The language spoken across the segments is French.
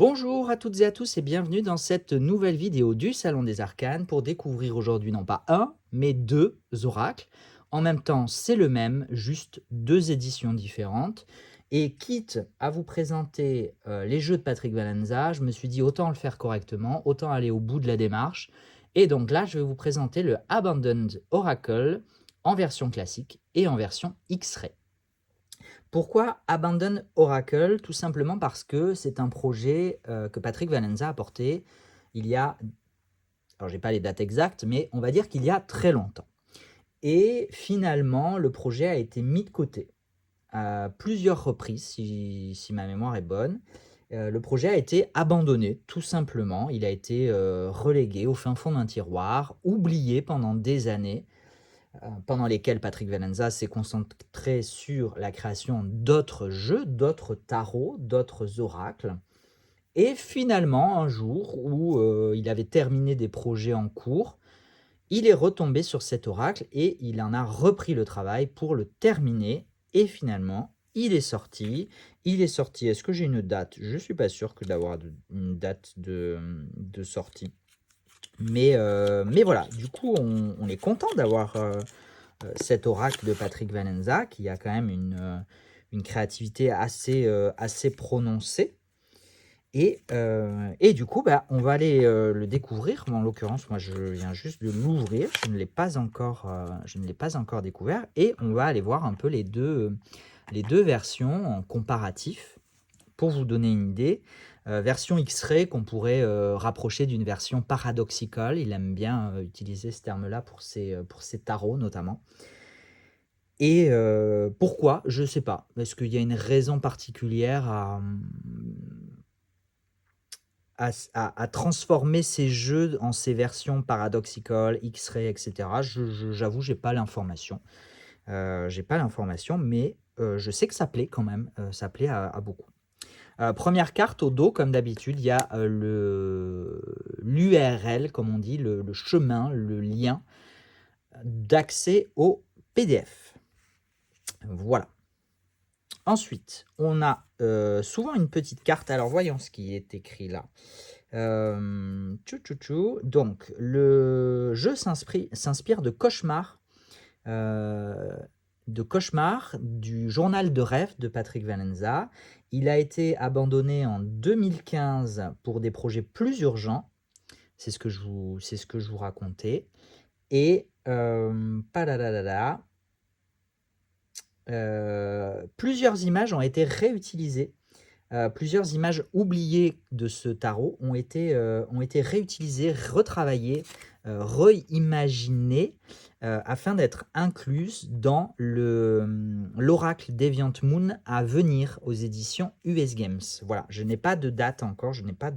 Bonjour à toutes et à tous et bienvenue dans cette nouvelle vidéo du Salon des Arcanes pour découvrir aujourd'hui non pas un, mais deux oracles. En même temps, c'est le même, juste deux éditions différentes. Et quitte à vous présenter les jeux de Patrick Valenza, je me suis dit autant le faire correctement, autant aller au bout de la démarche. Et donc là, je vais vous présenter le Abandoned Oracle en version classique et en version X-Ray. Pourquoi Abandon Oracle? Tout simplement parce que c'est un projet que Patrick Valenza a porté il y a, alors j'ai pas les dates exactes, mais on va dire qu'il y a très longtemps. Et finalement, le projet a été mis de côté à plusieurs reprises, si ma mémoire est bonne. Le projet a été abandonné, tout simplement. Il a été relégué au fin fond d'un tiroir, oublié pendant des années, pendant lesquels Patrick Valenza s'est concentré sur la création d'autres jeux, d'autres tarots, d'autres oracles. Et finalement, un jour où il avait terminé des projets en cours, il est retombé sur cet oracle et il en a repris le travail pour le terminer. Et finalement, il est sorti. Il est sorti. Est-ce que j'ai une date? Je ne suis pas sûr que d'avoir une date de sortie. Mais voilà, du coup, on est content d'avoir cet oracle de Patrick Valenza, qui a quand même une créativité assez prononcée. Et du coup, on va aller le découvrir. En l'occurrence, moi, je viens juste de l'ouvrir. Je ne l'ai pas encore découvert. Et on va aller voir un peu les deux versions en comparatif pour vous donner une idée. Version X-Ray qu'on pourrait rapprocher d'une version paradoxical. Il aime bien utiliser ce terme-là pour ses tarots notamment. Et pourquoi? Je ne sais pas. Est-ce qu'il y a une raison particulière à transformer ces jeux en ces versions paradoxical, X-Ray, etc. J'avoue, j'ai pas l'information. J'ai pas l'information, mais je sais que ça plaît quand même. Ça plaît à beaucoup. Première carte au dos, comme d'habitude, il y a l'URL, comme on dit, le chemin, le lien d'accès au PDF. Voilà. Ensuite, on a souvent une petite carte. Alors, voyons ce qui est écrit là. Donc, le jeu s'inspire de cauchemars, du journal de rêve de Patrick Valenza. Il a été abandonné en 2015 pour des projets plus urgents. C'est ce que je vous racontais. Et plusieurs images ont été réutilisées. Plusieurs images oubliées de ce tarot ont été réutilisées, retravaillées, reimaginées afin d'être incluses dans l'oracle Deviant Moon à venir aux éditions US Games. Voilà, je n'ai pas de date encore, je n'ai pas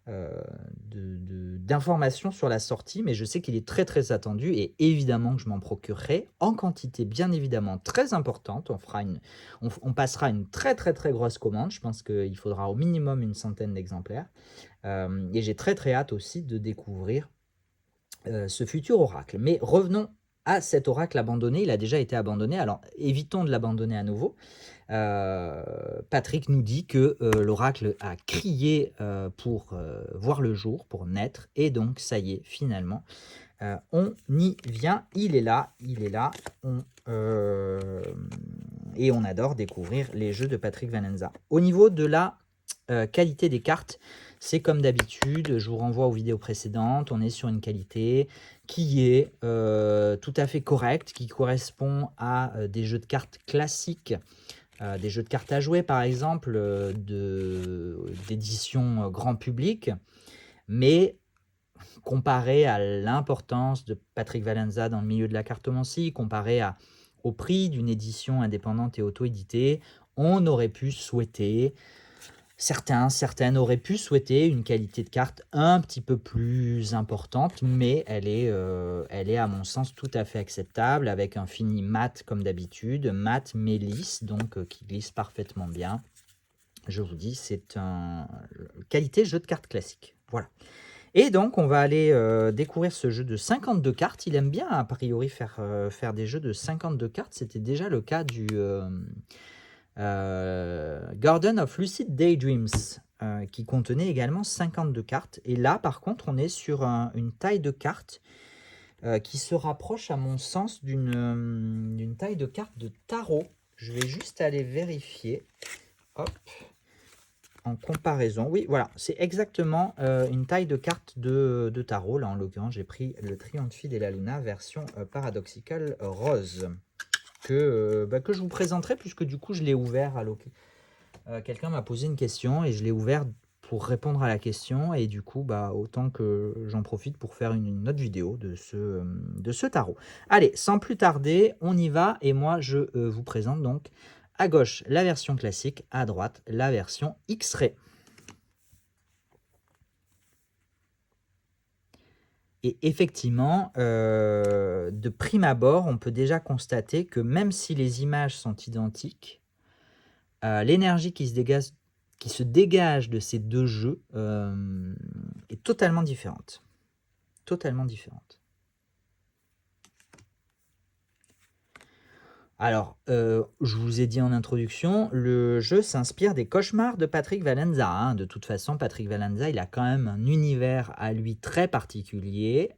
d'informations sur la sortie, mais je sais qu'il est très très attendu et évidemment que je m'en procurerai en quantité bien évidemment très importante. On passera une très très très grosse commande. Je pense qu'il faudra au minimum une centaine d'exemplaires et j'ai très très hâte aussi de découvrir ce futur oracle. Mais revenons à cet oracle abandonné. Il a déjà été abandonné, alors évitons de l'abandonner à nouveau. Patrick nous dit que l'oracle a crié pour voir le jour, pour naître, et donc ça y est, finalement, on y vient, il est là, et on adore découvrir les jeux de Patrick Valenza. Au niveau de la qualité des cartes, c'est comme d'habitude, je vous renvoie aux vidéos précédentes, on est sur une qualité qui est tout à fait correcte, qui correspond à des jeux de cartes classiques, des jeux de cartes à jouer par exemple, d'édition grand public, mais comparé à l'importance de Patrick Valenza dans le milieu de la cartomancie, comparé au prix d'une édition indépendante et auto-éditée, on aurait pu souhaiter, certaines auraient pu souhaiter une qualité de carte un petit peu plus importante, mais elle est à mon sens tout à fait acceptable, avec un fini mat comme d'habitude, mat mais lisse, donc qui glisse parfaitement bien. Je vous dis, c'est un qualité jeu de cartes classique. Voilà. Et donc, on va aller découvrir ce jeu de 52 cartes. Il aime bien, a priori, faire des jeux de 52 cartes. C'était déjà le cas du Garden of Lucid Daydreams, qui contenait également 52 cartes. Et là, par contre, on est sur une taille de carte qui se rapproche, à mon sens, d'une taille de carte de tarot. Je vais juste aller vérifier. Hop. En comparaison, oui, voilà, c'est exactement une taille de carte de tarot. Là, en l'occurrence, j'ai pris le Triomphide et la Luna version Paradoxical Rose que je vous présenterai puisque du coup, je l'ai ouvert à l'occasion. Quelqu'un m'a posé une question et je l'ai ouvert pour répondre à la question et du coup, autant que j'en profite pour faire une autre vidéo de ce tarot. Allez, sans plus tarder, on y va et moi, je vous présente donc à gauche la version classique, à droite la version X-Ray. Et effectivement, de prime abord, on peut déjà constater que même si les images sont identiques, l'énergie qui se dégage de ces deux jeux est totalement différente. Totalement différente. Alors, je vous ai dit en introduction, le jeu s'inspire des cauchemars de Patrick Valenza, hein. De toute façon, Patrick Valenza, il a quand même un univers à lui très particulier,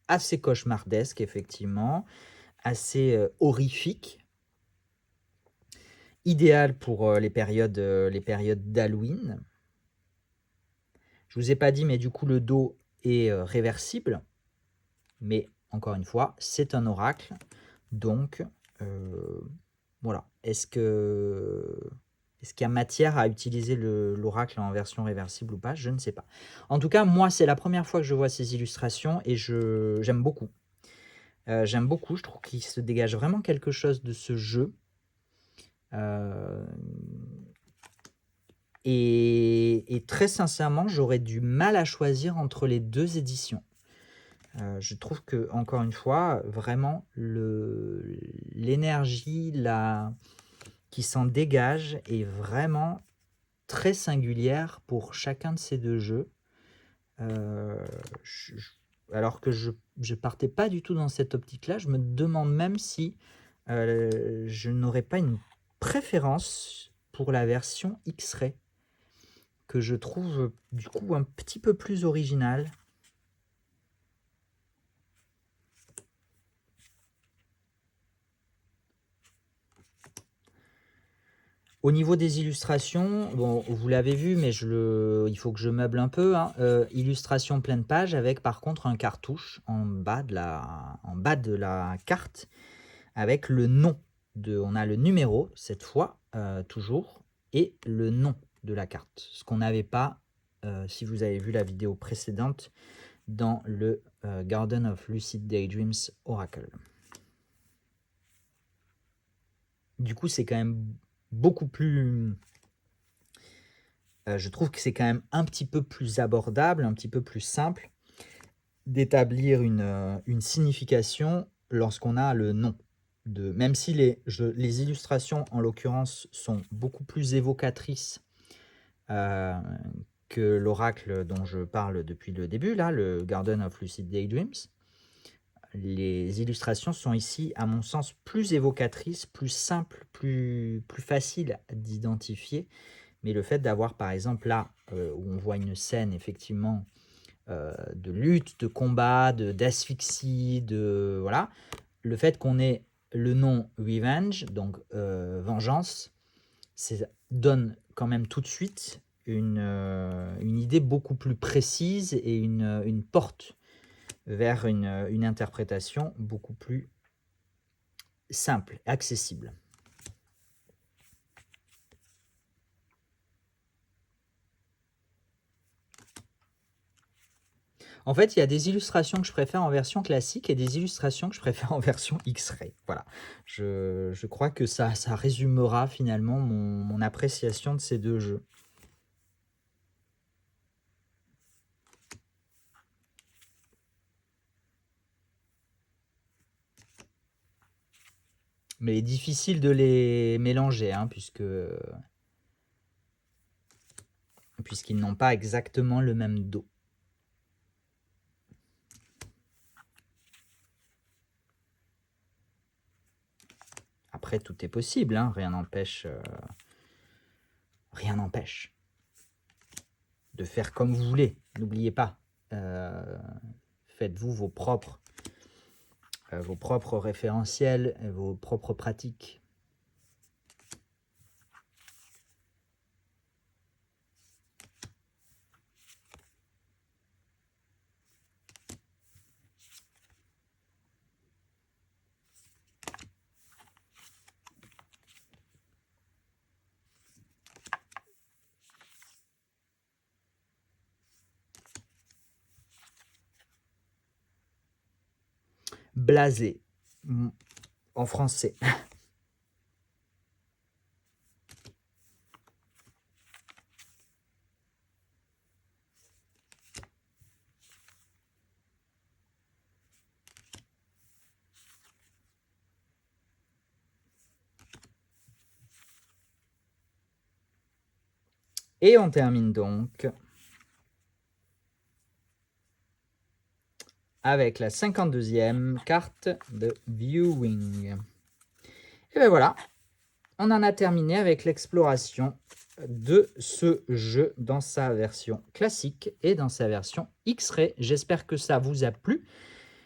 assez cauchemardesque effectivement, assez horrifique, idéal pour les périodes d'Halloween. Je vous ai pas dit, mais du coup le dos est réversible, mais encore une fois, c'est un oracle, donc voilà. Est-ce qu'il y a matière à utiliser l'oracle en version réversible ou pas? Je ne sais pas. En tout cas, moi, c'est la première fois que je vois ces illustrations et j'aime beaucoup. J'aime beaucoup, je trouve qu'il se dégage vraiment quelque chose de ce jeu. Et très sincèrement, j'aurais du mal à choisir entre les deux éditions. Je trouve que, encore une fois, vraiment, l'énergie qui s'en dégage est vraiment très singulière pour chacun de ces deux jeux. Alors que je partais pas du tout dans cette optique-là, je me demande même si je n'aurais pas une préférence pour la version X-Ray, que je trouve du coup un petit peu plus originale. Au niveau des illustrations, bon, vous l'avez vu, mais il faut que je meuble un peu, hein. Illustration pleine page avec par contre un cartouche en bas de la carte avec le nom. On a le numéro cette fois, toujours, et le nom de la carte. Ce qu'on n'avait pas, si vous avez vu la vidéo précédente, dans le Garden of Lucid Daydreams Oracle. Du coup, c'est quand même beaucoup plus... je trouve que c'est quand même un petit peu plus abordable, un petit peu plus simple d'établir une signification lorsqu'on a le nom. Même si les illustrations, en l'occurrence, sont beaucoup plus évocatrices que l'oracle dont je parle depuis le début, là, le Garden of Lucid Daydreams, les illustrations sont ici, à mon sens, plus évocatrices, plus simples, plus faciles d'identifier. Mais le fait d'avoir, par exemple, là, où on voit une scène, effectivement, de lutte, de combat, d'asphyxie, voilà. Le fait qu'on ait le nom Revenge, donc vengeance, donne quand même tout de suite une idée beaucoup plus précise et une porte vers une interprétation beaucoup plus simple, accessible. En fait, il y a des illustrations que je préfère en version classique et des illustrations que je préfère en version X-Ray. Voilà. Je crois que ça résumera finalement mon appréciation de ces deux jeux. Mais difficile de les mélanger, hein, puisqu'ils n'ont pas exactement le même dos. Après, tout est possible, hein, rien n'empêche. Rien n'empêche. de faire comme vous voulez. N'oubliez pas, faites-vous vos propres référentiels et vos propres pratiques. Blasé, en français. Et on termine donc avec la 52e carte de Viewing. Et ben voilà, on en a terminé avec l'exploration de ce jeu dans sa version classique et dans sa version X-Ray. J'espère que ça vous a plu.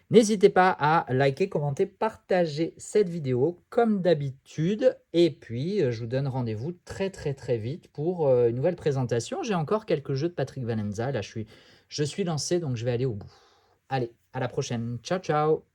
N'hésitez pas à liker, commenter, partager cette vidéo comme d'habitude. Et puis, je vous donne rendez-vous très vite pour une nouvelle présentation. J'ai encore quelques jeux de Patrick Valenza. Là, je suis lancé, donc je vais aller au bout. Allez, à la prochaine. Ciao, ciao!